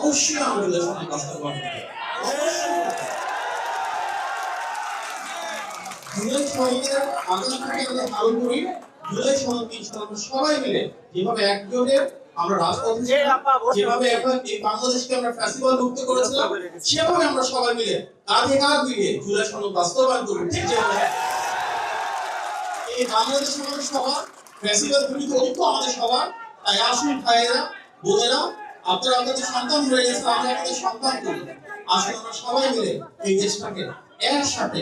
অবশ্যই আমাদের দেশের বাস্তবায়ন করতে হবে। জুলাই সনদের আকাঙ্ক্ষাকে আমরা পালন করি। জুলাই সনদ আমরা সবাই মিলে যেভাবে একজোটে আমরা রাজপথে যেভাবে এখন এই বাংলাদেশকে আমরা ফ্যাসিবাদ মুক্ত করেছিলাম, সেভাবে আমরা সবাই মিলে কাঁধে কাঁধ মিলিয়ে জুলাই সনদ বাস্তবায়ন করব। ঠিক যেভাবে এই বাংলাদেশ আমাদের সবার, ফ্যাসিবাদ বিরুদ্ধ ঐক্য আমাদের সবার। তাই আসুন ভাইয়েরা, বোনেরা, আপনারা আপনাদের সন্তান রয়ে গেছে, আমরা আমাদের সন্তান করি। আসুন আমরা সবাই মিলে এই দেশটাকে একসাথে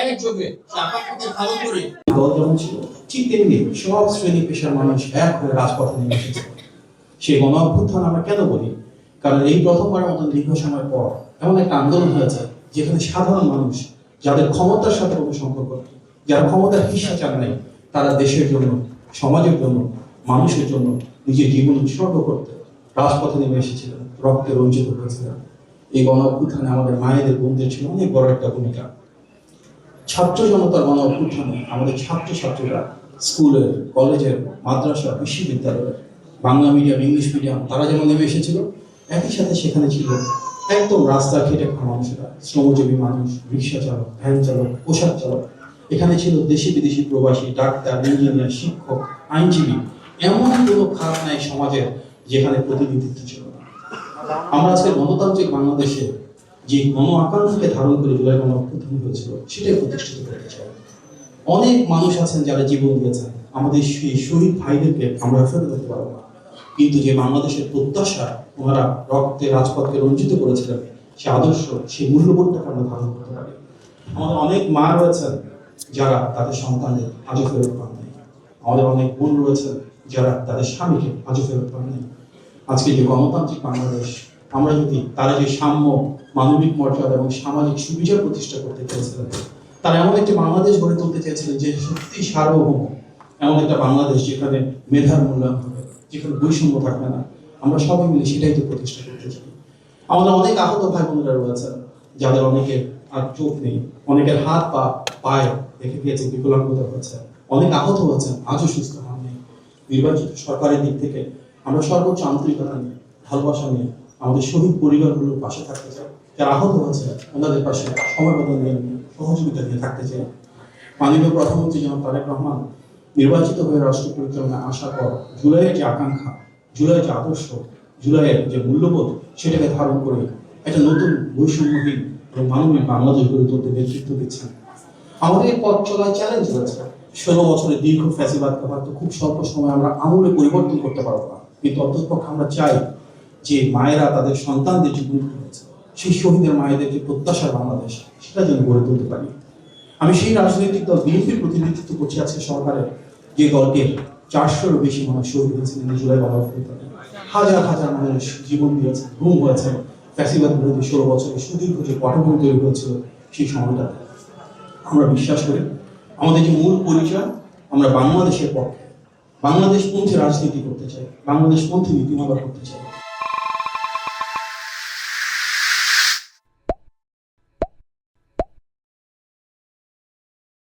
একযোগে আকাঙ্ক্ষাকে পালন করি। দল যেমন ছিল ঠিক তেমনি সব শ্রেণী পেশার মানুষ এক হয়ে রাজপথে নেমে এসেছে। সেই গণ অভ্যুত্থান আমরা কেন বলি? কারণ এই প্রথমবারের মতো দীর্ঘ সময় পর এমন একটা আন্দোলন হয়েছে যেখানে সাধারণ মানুষ, যাদের ক্ষমতার সাথে কোনো সম্পর্ক নেই, যারা ক্ষমতার হিস্সা চান নাই, তারা দেশের জন্য, সমাজের জন্য, মানুষের জন্য নিজের জীবন উৎসর্গ করতে রাজপথে নেমে এসেছিলেন, রক্তে রঞ্জিত হয়েছিলেন। এই গণ অভ্যুত্থানে আমাদের মায়েদের, বোনদের ছিল অনেক বড় একটা ভূমিকা। ছাত্র জনতার গণ অভ্যুত্থানে আমাদের ছাত্রছাত্রীরা স্কুলের, কলেজের, মাদ্রাসা, বিশ্ববিদ্যালয়ের, বাংলা মিডিয়াম, ইংলিশ মিডিয়াম, তারা যেমন নেমে এসেছিল, একই সাথে সেখানে ছিল একদম রাস্তার খেটে খাওয়া মানুষেরা, শ্রমজীবী মানুষ, রিক্সা চালক, ভ্যান চালক, পোশাক চালক। এখানে ছিল দেশি বিদেশি প্রবাসী, ডাক্তার, ইঞ্জিনিয়ার, শিক্ষক, আইনজীবী। এমন কোনো খাত নাই সমাজের যেখানে প্রতিনিধিত্ব ছিল না। আমরা আজকে গণতান্ত্রিক বাংলাদেশে যে গণ আকাঙ্ক্ষাকে ধারণ করে জুলাই গণ অভ্যুত্থান হয়েছিল, সেটাই প্রতিষ্ঠিত করতে চাই। অনেক মানুষ আছেন যারা জীবন দিয়েছেন, আমাদের সেই শহীদ ভাইদেরকে আমরা ফেরত দিতে পারবো না, কিন্তু যে বাংলাদেশের প্রত্যাশা ওনারা রক্তে রাজপথকে রঞ্জিত করেছিলেন, সে আদর্শ, সেই মূল্যবোধটাকে আমরা ধারণ করতে পারি। আমাদের অনেক মা রয়েছেন যারা তাদের সন্তানদের আজও ফেরত পান নাই। আমাদের অনেক বোন রয়েছেন যারা তাদের স্বামীকে আজও ফেরত পান নাই। আজকে যে গণতান্ত্রিক বাংলাদেশ, আমরা যদি তারা যে সাম্য, মানবিক মর্যাদা এবং সামাজিক সুবিচার প্রতিষ্ঠা করতে চেয়েছিলেন, তারা এমন একটি বাংলাদেশ গড়ে তুলতে চেয়েছিলেন যে সত্যি সার্বভৌম, এমন একটা বাংলাদেশ যেখানে মেধার মূল্যায়ন হবে, যেখানে বৈষম্য থাকবে না। আমরা সবাই মিলে সেটাই তো প্রতিষ্ঠা করতে চাই। আমাদের অনেক আহত ভাই বোনেরা রয়েছেন যাদের অনেকের আর চোখ নেই, অনেকের হাত পা পায়ে দেখে গিয়েছে, বিকলাঙ্গতা হয়েছে, অনেক আহত হয়েছেন, আজও সুস্থ হননি। নির্বাচিত সরকারের দিক থেকে আমরা সর্বোচ্চ আন্তরিকতা নিয়ে, ভালোবাসা নিয়ে আমাদের শহীদ পরিবারগুলোর পাশে থাকতে চাই। যারা আহত হয়েছে ওনাদের পাশে সমবেদনা নিয়ে, সহযোগিতা নিয়ে থাকতে চাই। মাননীয় প্রধানমন্ত্রী জনাব তারেক রহমান নির্বাচিত হয়ে রাষ্ট্র পরিচালনায় আসার পর জুলাইয়ের যে আকাঙ্ক্ষা, জুলাইয়ের যে আদর্শ, জুলাইয়ের যে মূল্যবোধ, সেটাকে ধারণ করে একটা নতুন বৈষম্যহীন এবং মানবিক বাংলাদেশ গড়ে তুলতে নেতৃত্ব দিচ্ছেন। আমাদের এই পথ চলার চ্যালেঞ্জ রয়েছে। 16 বছরের দীর্ঘ ফ্যাসিবাদকে হয়তো খুব স্বল্প সময় আমরা আমূলে পরিবর্তন করতে পারবো না, কিন্তু অন্ততপক্ষে আমরা চাই যে মায়েরা তাদের সন্তানদের জীবন দিয়েছে, সেই শহীদের মায়েদের যে প্রত্যাশার বাংলাদেশ, সেটা যেন গড়ে তুলতে পারি। আমি সেই রাজনৈতিক দল বিএনপির প্রতিনিধিত্ব করছি আজকে সরকারের, যে দলটির 400-এরও বেশি মানুষ শহীদ হয়েছিলেন জুলাই গণ অভ্যুত্থানে। হাজার হাজার মানুষ জীবন দিয়েছে, গুম হয়েছে। ফ্যাসিবাদ বিরোধী 16 বছরের সুদীর্ঘ যে পটভূমি তৈরি হয়েছিল সেই সময়টাতে আমরা বিশ্বাস করি আমাদের যে মূল পরিচয়, আমরা বাংলাদেশের পক্ষে, বাংলাদেশপন্থী রাজনীতি করতে চাই, বাংলাদেশপন্থী নীতিমালা করতে চাই।